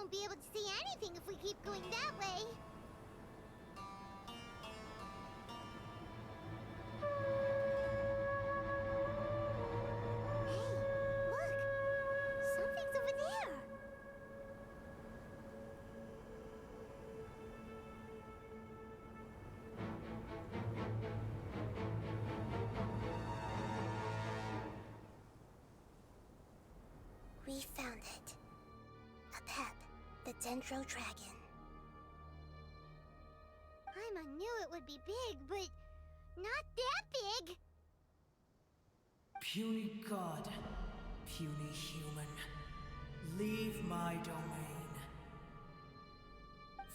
won't be able to see anything if we keep going that way. Hey, look! Something's over there! We found it. A pep, the Dendro Dragon. Paimon knew it would be big, but not that big. Puny god, puny human, leave my domain.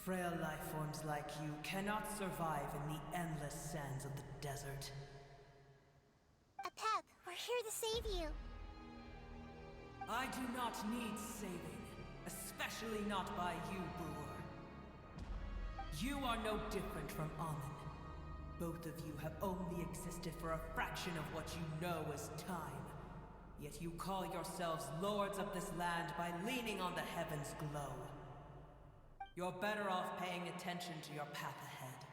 Frail life forms like you cannot survive in the endless sands of the desert. A pep, we're here to save you. I do not need saving, especially not by you, Brewer. You are no different from Amun. Both of you have only existed for a fraction of what you know as time. Yet you call yourselves lords of this land by leaning on the heavens' glow. You're better off paying attention to your path ahead,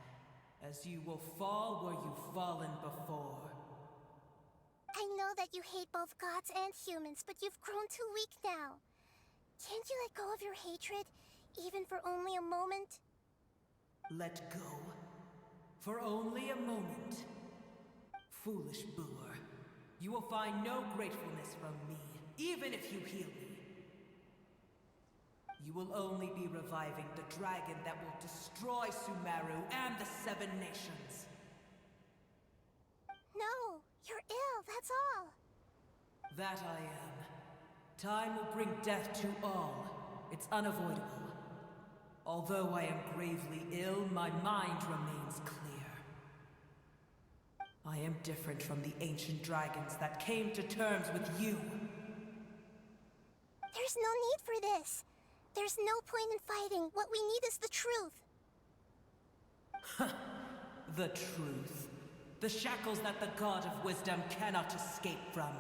as you will fall where you've fallen before. I know that you hate both gods and humans, but you've grown too weak now. Can't you let go of your hatred, even for only a moment? Let go? For only a moment? Foolish Brewer, you will find no gratefulness from me, even if you heal me. You will only be reviving the dragon that will destroy Sumeru and the Seven Nations. No, you're ill, that's all. That I am. Time will bring death to all. It's unavoidable. Although I am gravely ill, my mind remains clear. I am different from the ancient dragons that came to terms with you. There's no need for this. There's no point in fighting. What we need is the truth. The truth. The shackles that the God of Wisdom cannot escape from.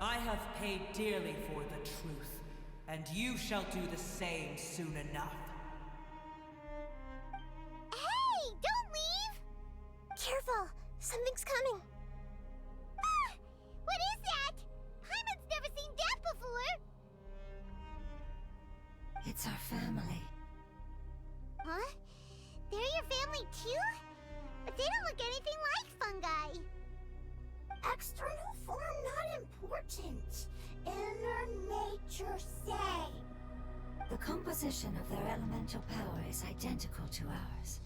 I have paid dearly for the truth, and you shall do the same soon enough. Hey! Don't leave! Careful! Something's coming! Ah! What is that? Paimon's never seen that before! It's our family. Huh? They're your family too? But they don't look anything like fungi. External form not important. Inner nature say. The composition of their elemental power is identical to ours.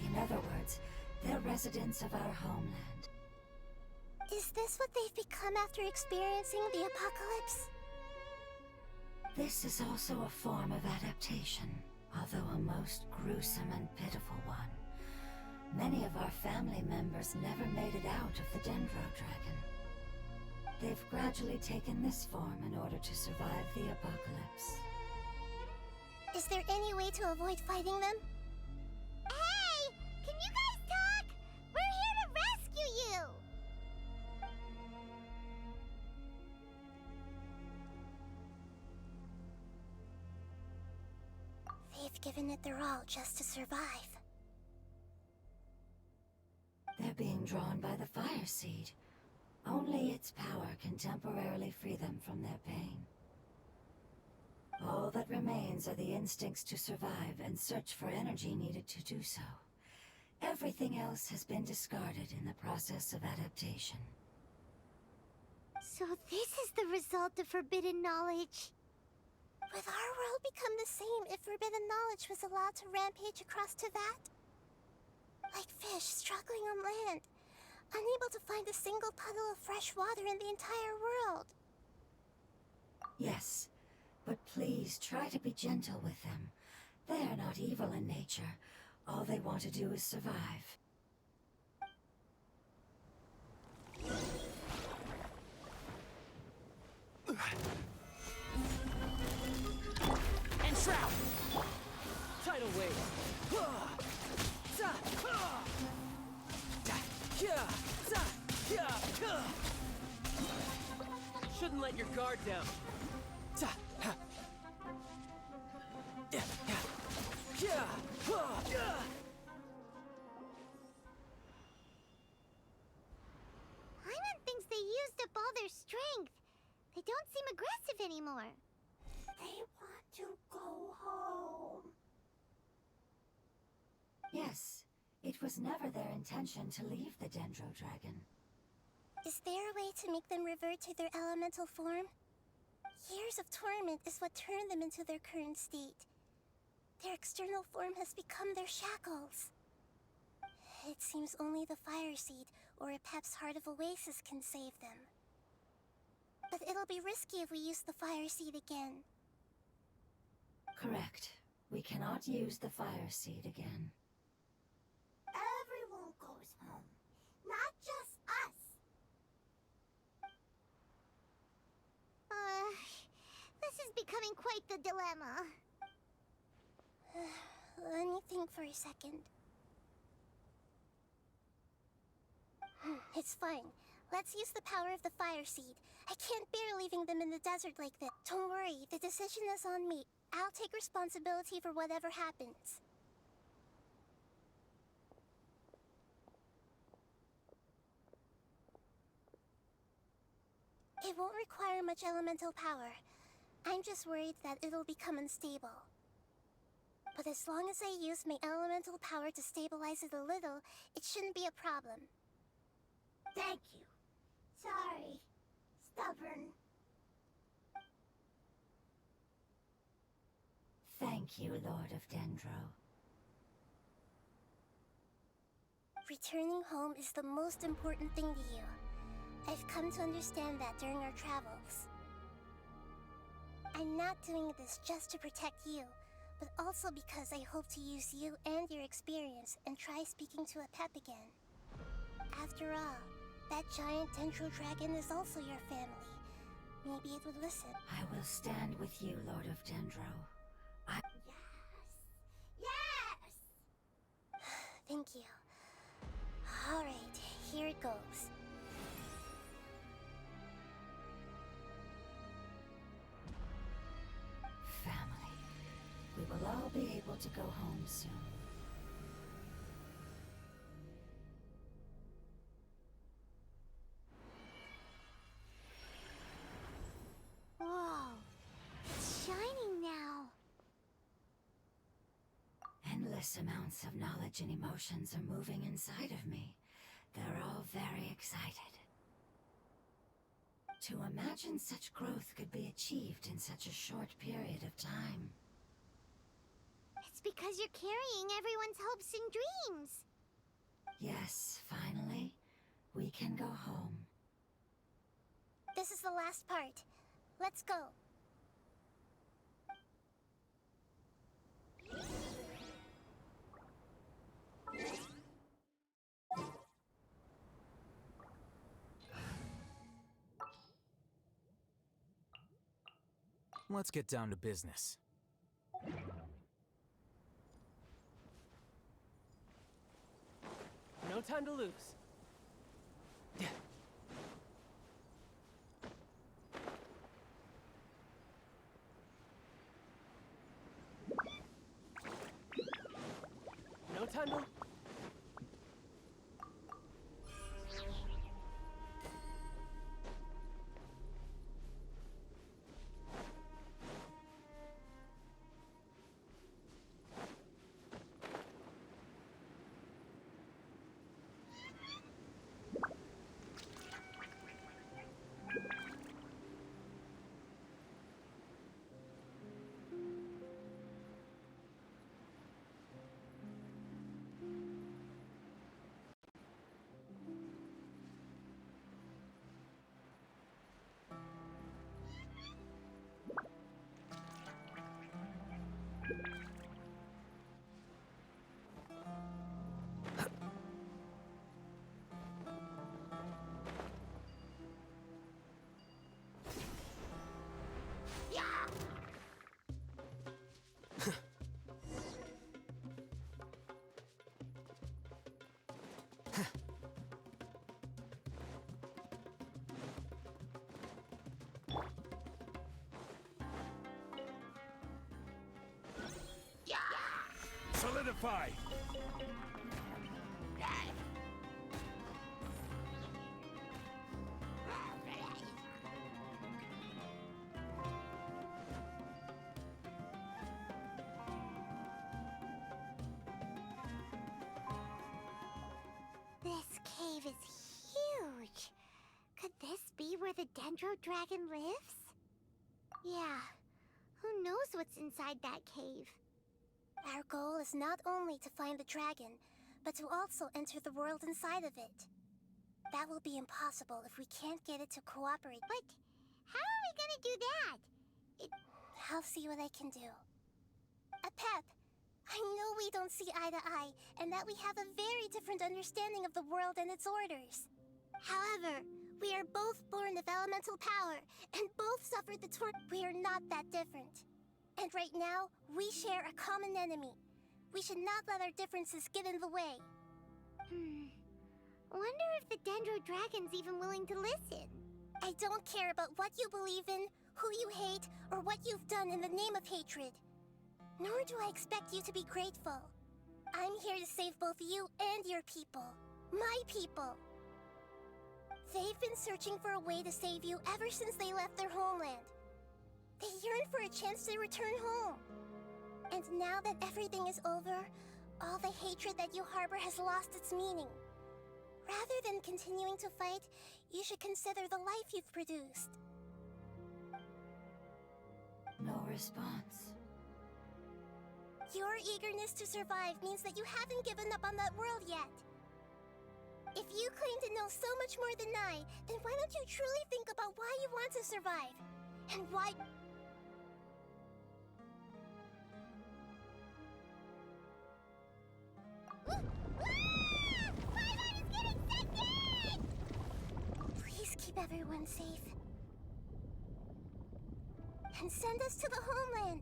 In other words, they're residents of our homeland. Is this what they've become after experiencing the apocalypse? This is also a form of adaptation, although a most gruesome and pitiful one. Many of our family members never made it out of the Dendro Dragon. They've gradually taken this form in order to survive the apocalypse. Is there any way to avoid fighting them? Hey! Can you guys talk? We're here to rescue you! They've given it their all just to survive. They're being drawn by the fire seed. Only its power can temporarily free them from their pain. All that remains are the instincts to survive and search for energy needed to do so. Everything else has been discarded in the process of adaptation. So this is the result of forbidden knowledge. Would our world become the same if forbidden knowledge was allowed to rampage across Teyvat? Like fish struggling on land, unable to find a single puddle of fresh water in the entire world. Yes, but please try to be gentle with them. They are not evil in nature. All they want to do is survive. And shroud! Tidal wave! Shouldn't let your guard down. Paimon thinks they used up all their strength. They don't seem aggressive anymore. They want to go home. Yes, it was never their intention to leave the Dendro Dragon. Is there a way to make them revert to their elemental form? Years of torment is what turned them into their current state. Their external form has become their shackles. It seems only the Fire Seed or Epep's Heart of Oasis can save them. But it'll be risky if we use the Fire Seed again. Correct. We cannot use the Fire Seed again. Everyone goes home, not just us. This is becoming quite the dilemma. Let me think for a second. It's fine. Let's use the power of the Fire Seed. I can't bear leaving them in the desert like this. Don't worry, the decision is on me. I'll take responsibility for whatever happens. It won't require much elemental power. I'm just worried that it'll become unstable. But as long as I use my elemental power to stabilize it a little, it shouldn't be a problem. Thank you. Sorry. Stubborn. Thank you, Lord of Dendro. Returning home is the most important thing to you. I've come to understand that during our travels. I'm not doing this just to protect you, but also because I hope to use you and your experience and try speaking to Epep again. After all, that giant Dendro Dragon is also your family. Maybe it would listen. I will stand with you, Lord of Dendro. Yes! Thank you. Alright, here it goes. Family. We will all be able to go home soon. Whoa, it's shining now. Endless amounts of knowledge and emotions are moving inside of me. They're all very excited. To imagine such growth could be achieved in such a short period of time. It's because you're carrying everyone's hopes and dreams. Yes, finally, we can go home. This is the last part. Let's go. Let's get down to business. No time to lose. No time to... Solidify! This cave is huge. Could this be where the Dendro Dragon lives? Yeah. Who knows what's inside that cave? Our goal is not only to find the dragon, but to also enter the world inside of it. That will be impossible if we can't get it to cooperate. But how are we gonna do that? I'll see what I can do. Pep, I know we don't see eye to eye, and that we have a very different understanding of the world and its orders. However, we are both born of elemental power, and both suffered the We are not that different. And right now, we share a common enemy. We should not let our differences get in the way. Wonder if the Dendro Dragon's even willing to listen. I don't care about what you believe in, who you hate, or what you've done in the name of hatred. Nor do I expect you to be grateful. I'm here to save both you and your people. My people. They've been searching for a way to save you ever since they left their homeland. They yearn for a chance to return home. And now that everything is over, all the hatred that you harbor has lost its meaning. Rather than continuing to fight, you should consider the life you've produced. No response. Your eagerness to survive means that you haven't given up on that world yet. If you claim to know so much more than I, then why don't you truly think about why you want to survive? And why... Paimon is getting second! Please keep everyone safe. And send us to the homeland.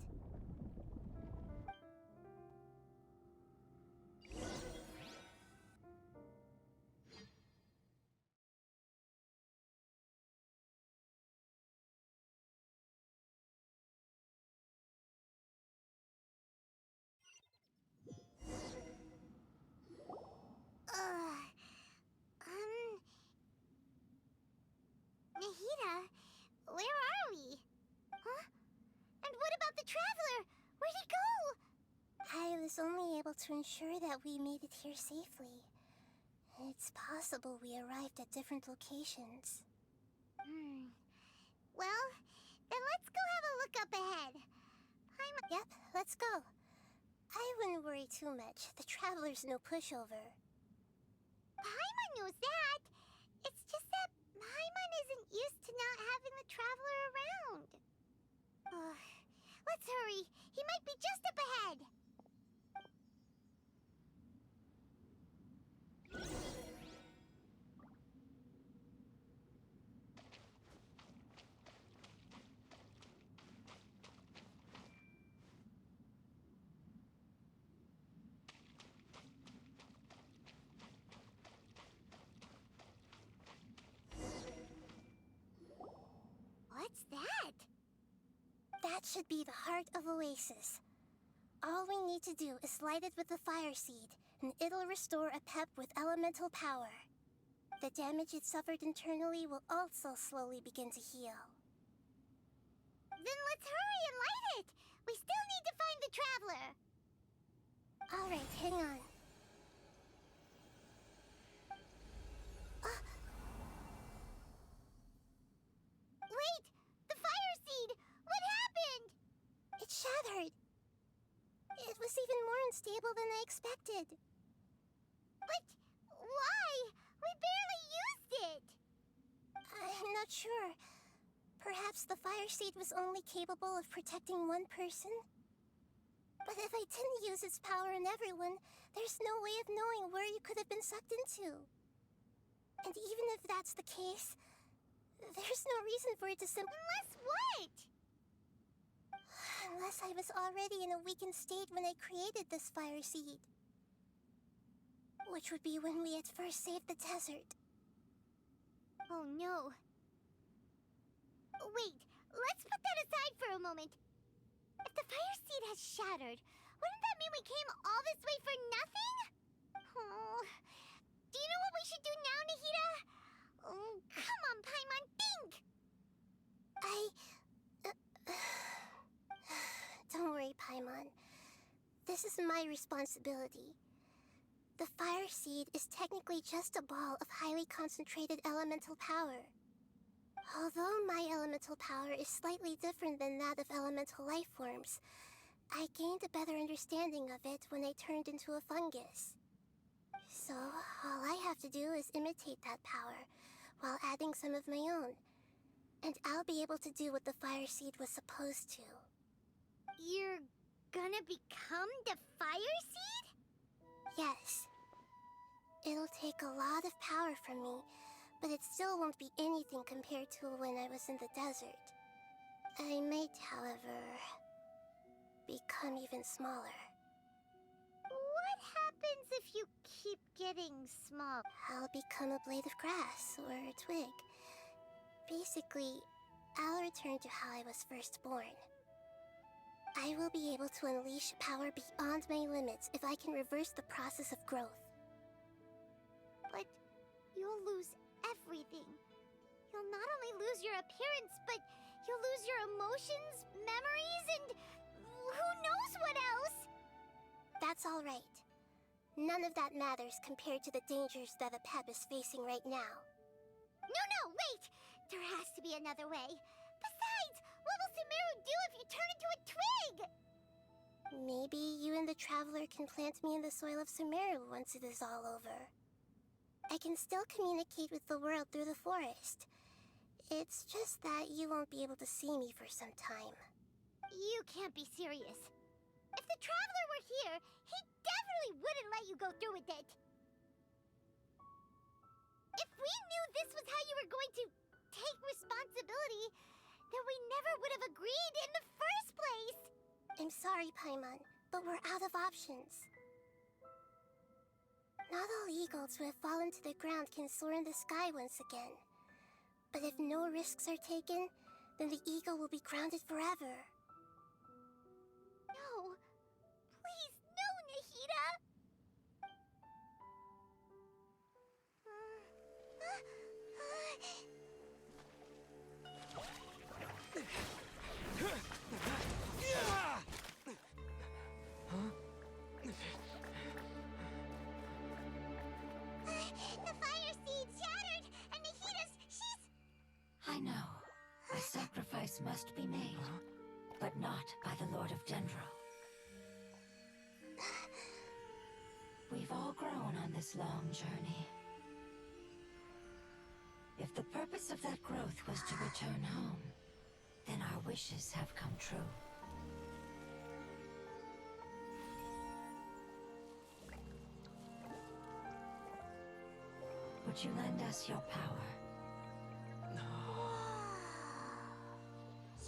Nahida, where are we? Huh? And what about the traveler? Where'd he go? I was only able to ensure that we made it here safely. It's possible we arrived at different locations. Well, then let's go have a look up ahead. Yep, let's go. I wouldn't worry too much. The traveler's no pushover. Paimon knows that. It's just that Paimon isn't used to not having the traveler around. Let's hurry. He might be just up ahead. What's that? That should be the heart of Oasis. All we need to do is light it with the fire seed, and it'll restore a pep with elemental power. The damage it suffered internally will also slowly begin to heal. Then let's hurry and light it! We still need to find the traveler! Alright, hang on. Wait! The fire seed! What happened? It shattered. It was even more unstable than I expected. But why? We barely used it! I'm not sure. Perhaps the fire seed was only capable of protecting one person? But if I didn't use its power on everyone, there's no way of knowing where you could have been sucked into. And even if that's the case, there's no reason for it to Unless what? Unless I was already in a weakened state when I created this fire seed. Which would be when we had first saved the desert. Oh no. Wait, let's put that aside for a moment. If the fire seed has shattered, wouldn't that mean we came all this way for nothing? Oh, do you know what we should do now, Nahida? Oh, come on, Paimon, think! Don't worry, Paimon. This is my responsibility. The fire seed is technically just a ball of highly concentrated elemental power. Although my elemental power is slightly different than that of elemental life forms, I gained a better understanding of it when I turned into a fungus. So, all I have to do is imitate that power, while adding some of my own. And I'll be able to do what the fire seed was supposed to. You're gonna become the fire seed? Yes. It'll take a lot of power from me, but it still won't be anything compared to when I was in the desert. I might, however, become even smaller. What happens if you keep getting small? I'll become a blade of grass or a twig. Basically, I'll return to how I was first born. I will be able to unleash power beyond my limits if I can reverse the process of growth. But you'll lose everything. You'll not only lose your appearance, but you'll lose your emotions, memories, and who knows what else? That's all right. None of that matters compared to the dangers that a pep is facing right now. No, wait! There has to be another way. Besides, what will Sumeru do if you turn into a twig? Maybe you and the Traveler can plant me in the soil of Sumeru once it is all over. I can still communicate with the world through the forest. It's just that you won't be able to see me for some time. You can't be serious. If the Traveler were here, he definitely wouldn't let you go through with it. If we knew this was how you were going to take responsibility, then we never would have agreed in the first place. I'm sorry, Paimon, but we're out of options. Not all eagles who have fallen to the ground can soar in the sky once again. But if no risks are taken, then the eagle will be grounded forever. No. Please, no, Nahida! The fire seed shattered, and she's... I know. A sacrifice must be made, but not by the Lord of Dendro. We've all grown on this long journey. If the purpose of that growth was to return home, then our wishes have come true. Would you lend us your power?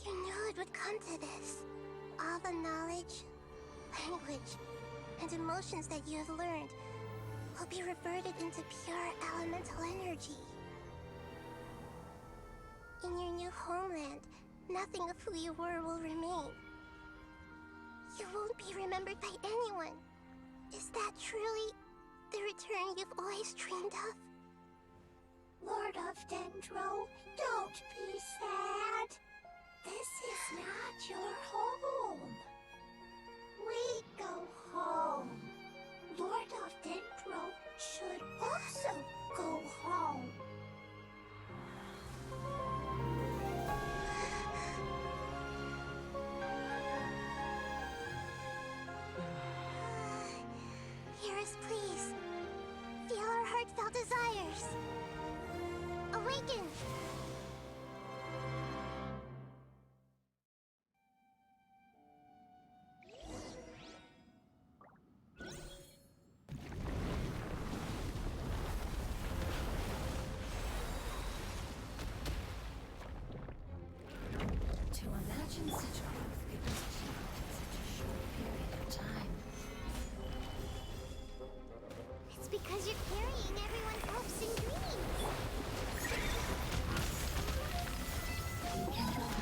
You knew it would come to this. All the knowledge, language, and emotions that you have learned will be reverted into pure elemental energy. In your new homeland, nothing of who you were will remain. You won't be remembered by anyone. Is that truly the return you've always dreamed of? Lord of Dendro, don't be sad. This is not your home. We go home. Lord of Dendro should also go home. Hear us, please. Feel our heartfelt desires. Awaken! To imagine such growth could be achieved in such a short period of time. It's because you're carrying everyone's hopes and dreams. We can go on.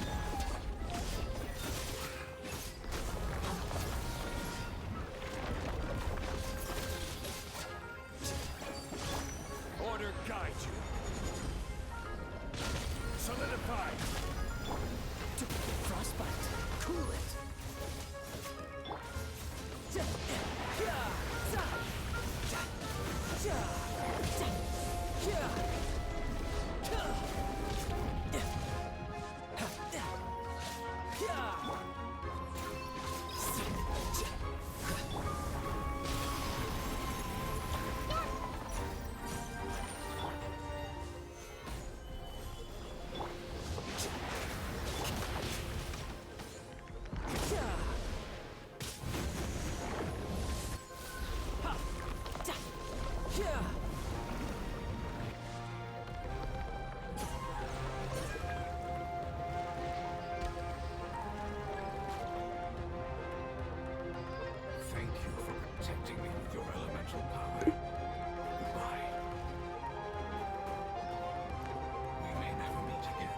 Yeah. Thank you for protecting me with your elemental power. Goodbye. We may never meet again.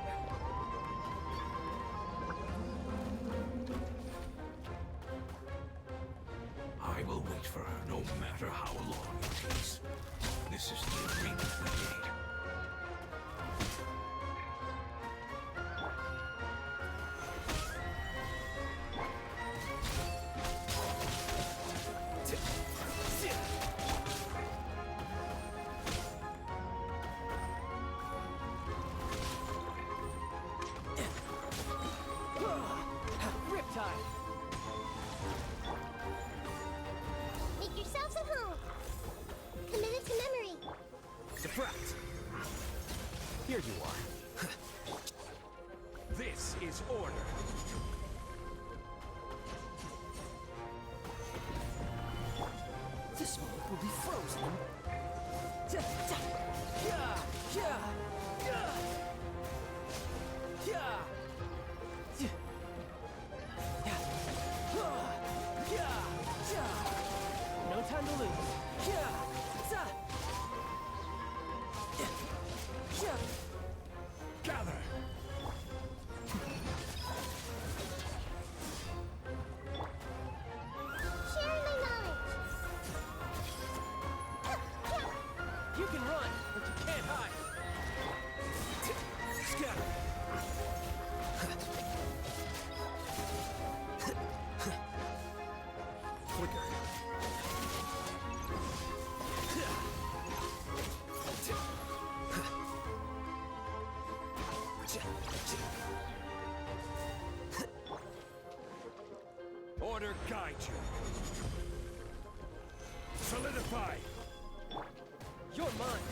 I will wait for her no matter how long it takes. This is the agreement we made. Riptide. Make yourselves at home. Committed to memory. Subtract. Here you are. This is order. This one will be frozen. Yeah. No time to lose. Gather! Sharing my knowledge. You can run, but you can't hide. Scatter. Flicker. Order guide you. Solidify! You're mine.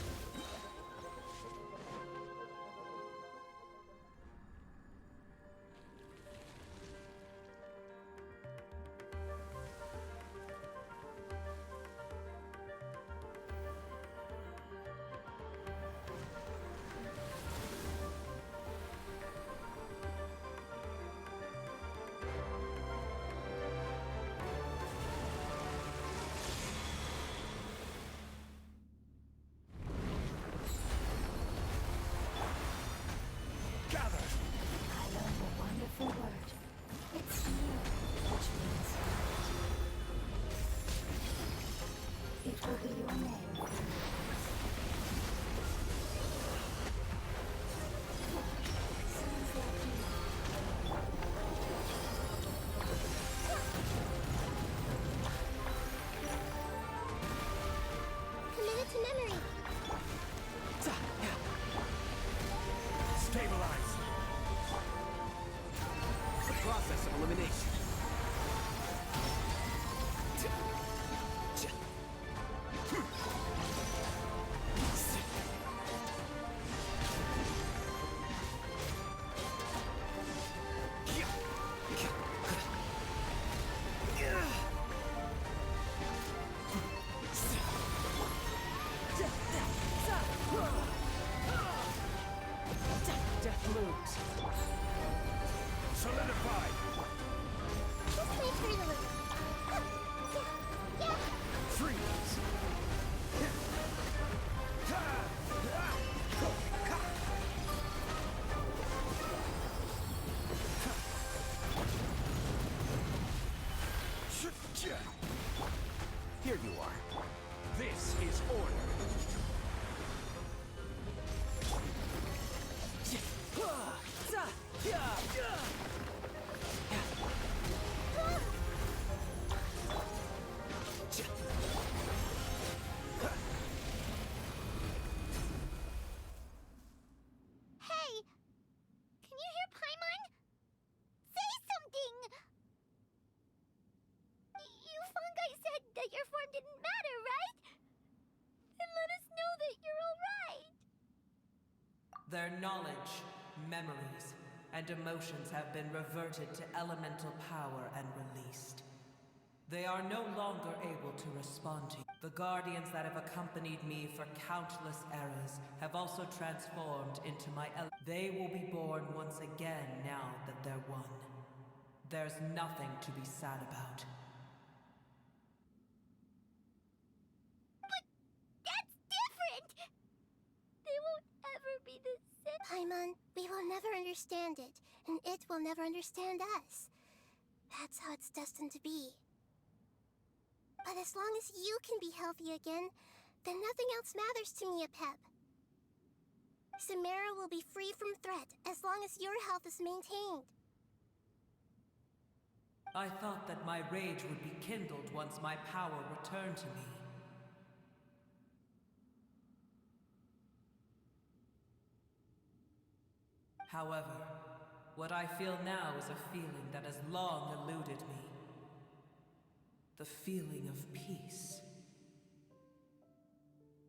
Gather! I learned a wonderful word. It's new, which means light. It will be your name. Sounds like you. Committed to memory. Stabilize! The process of elimination. Death looms. Solidify! Just wait for the loop. Yeah. Freeze! Here you are. This is order. Hey! Can you hear Paimon? Say something! You fungi said that your form didn't matter, right? Then let us know that you're alright. Their knowledge, memories, and emotions have been reverted to elemental power and released. They are no longer able to respond to you. The guardians that have accompanied me for countless eras have also transformed into my They will be born once again now that they're one. There's nothing to be sad about. But that's different! They won't ever be the same. Paimon, we will never understand it, and it will never understand us. That's how it's destined to be. But as long as you can be healthy again, then nothing else matters to me, Apep. Samara will be free from threat as long as your health is maintained. I thought that my rage would be kindled once my power returned to me. However, what I feel now is a feeling that has long eluded me. The feeling of peace.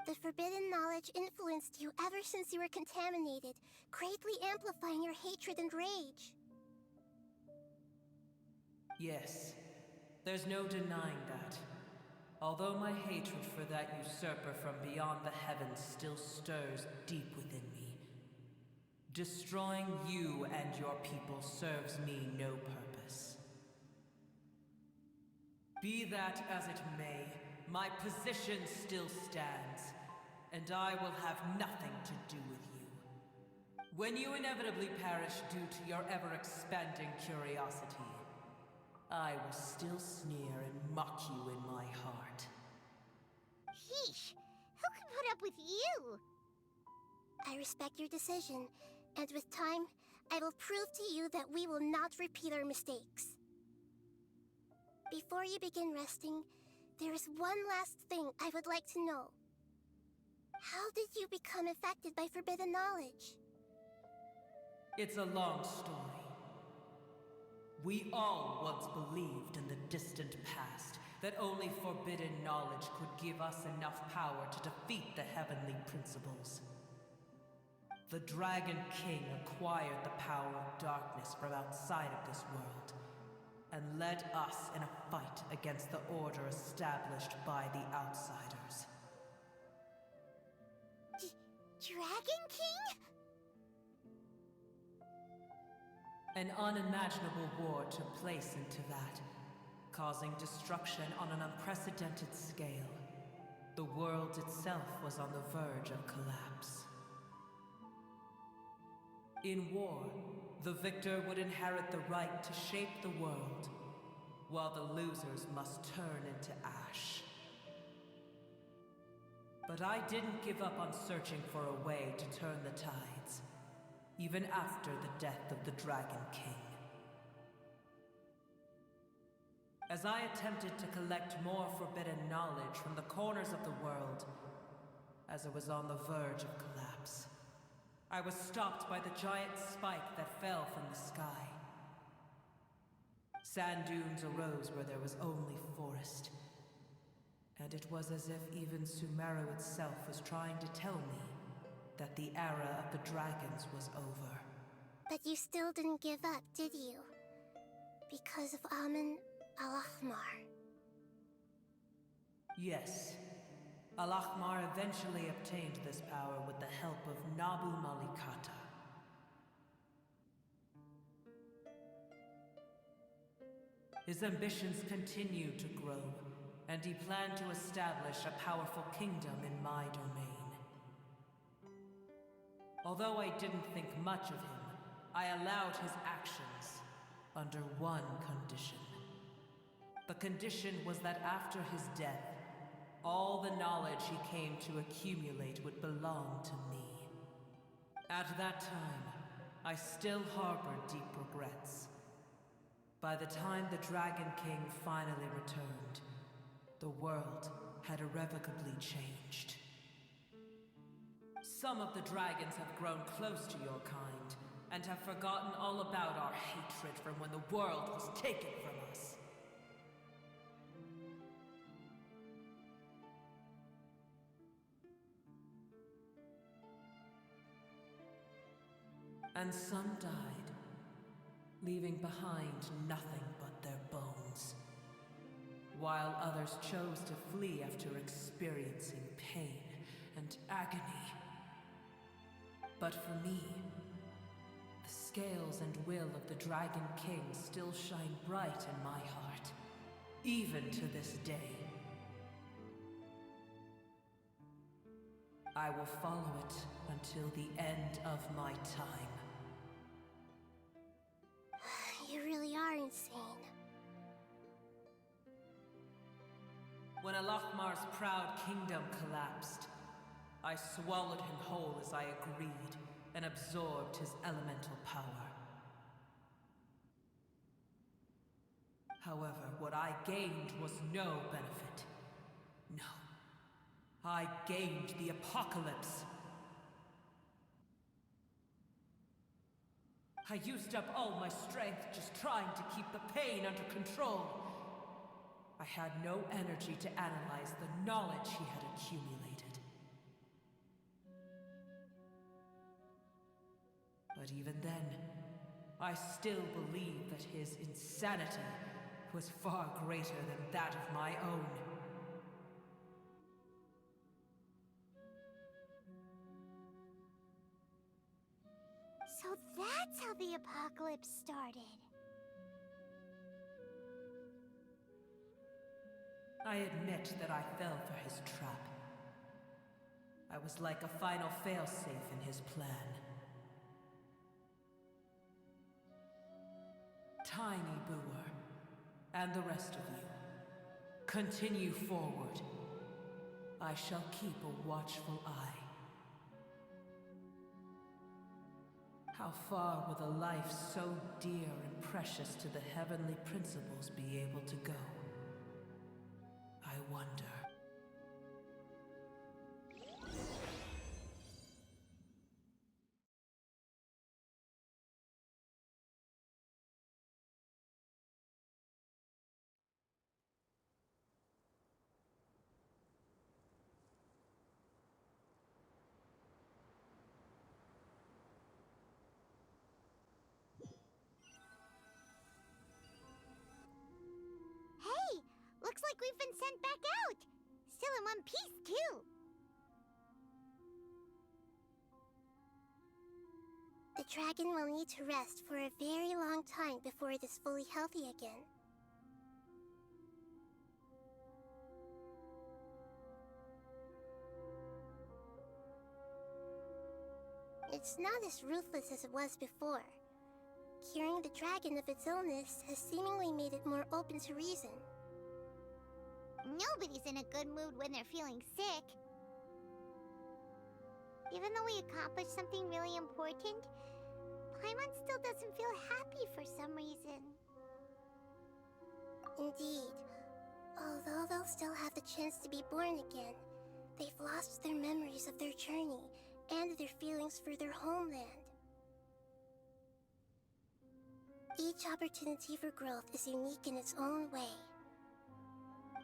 The forbidden knowledge influenced you ever since you were contaminated, greatly amplifying your hatred and rage. Yes, there's no denying that. Although my hatred for that usurper from beyond the heavens still stirs deep within me, destroying you and your people serves me no purpose. Be that as it may, my position still stands, and I will have nothing to do with you. When you inevitably perish due to your ever-expanding curiosity, I will still sneer and mock you in my heart. Heesh! Who can put up with you? I respect your decision, and with time, I will prove to you that we will not repeat our mistakes. Before you begin resting, there is one last thing I would like to know. How did you become affected by forbidden knowledge? It's a long story. We all once believed in the distant past that only forbidden knowledge could give us enough power to defeat the heavenly principles. The Dragon King acquired the power of darkness from outside of this world, and led us in a fight against the order established by the outsiders. Dragon King? An unimaginable war took place into that, causing destruction on an unprecedented scale. The world itself was on the verge of collapse. In war, the victor would inherit the right to shape the world, while the losers must turn into ash. But I didn't give up on searching for a way to turn the tides, even after the death of the Dragon King. As I attempted to collect more forbidden knowledge from the corners of the world, as it was on the verge of collapse, I was stopped by the giant spike that fell from the sky. Sand dunes arose where there was only forest, and it was as if even Sumeru itself was trying to tell me that the era of the dragons was over. But you still didn't give up, did you? Because of Amun Al-Ahmar. Yes. Al-Ahmar eventually obtained this power with the help of Nabu Malikata. His ambitions continued to grow, and he planned to establish a powerful kingdom in my domain. Although I didn't think much of him, I allowed his actions under one condition. The condition was that after his death, all the knowledge he came to accumulate would belong to me. At that time, I still harbored deep regrets. By the time the Dragon King finally returned, the world had irrevocably changed. Some of the dragons have grown close to your kind, and have forgotten all about our hatred from when the world was taken from us. And some died, leaving behind nothing but their bones. while others chose to flee after experiencing pain and agony. But for me, the scales and will of the Dragon King still shine bright in my heart, even to this day. I will follow it until the end of my time. You really are insane. When Alachmar's proud kingdom collapsed, I swallowed him whole as I agreed and absorbed his elemental power. However, what I gained was no benefit. No. I gained the apocalypse. I used up all my strength just trying to keep the pain under control. I had no energy to analyze the knowledge he had accumulated. But even then, I still believe that his insanity was far greater than that of my own. So that's how the apocalypse started. I admit that I fell for his trap. I was like a final failsafe in his plan. Tiny Booer, and the rest of you, continue forward. I shall keep a watchful eye. How far will a life so dear and precious to the heavenly principles be able to go? I wonder. Hey! Looks like we've been sent back out! Still in one piece, too! The dragon will need to rest for a very long time before it is fully healthy again. It's not as ruthless as it was before. Curing the dragon of its illness has seemingly made it more open to reason. Nobody's in a good mood when they're feeling sick. Even though we accomplished something really important, Paimon still doesn't feel happy for some reason. Indeed. Although they'll still have the chance to be born again, they've lost their memories of their journey and their feelings for their homeland. Each opportunity for growth is unique in its own way.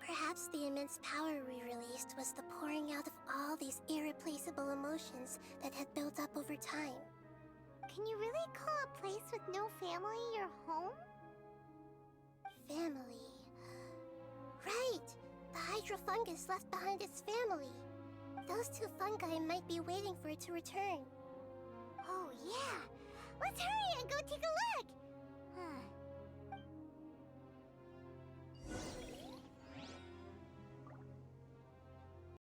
Perhaps the immense power we released was the pouring out of all these irreplaceable emotions that had built up over time. Can you really call a place with no family your home? Family. Right! The hydrofungus left behind its family. Those two fungi might be waiting for it to return. Oh yeah! Let's hurry and go take a look!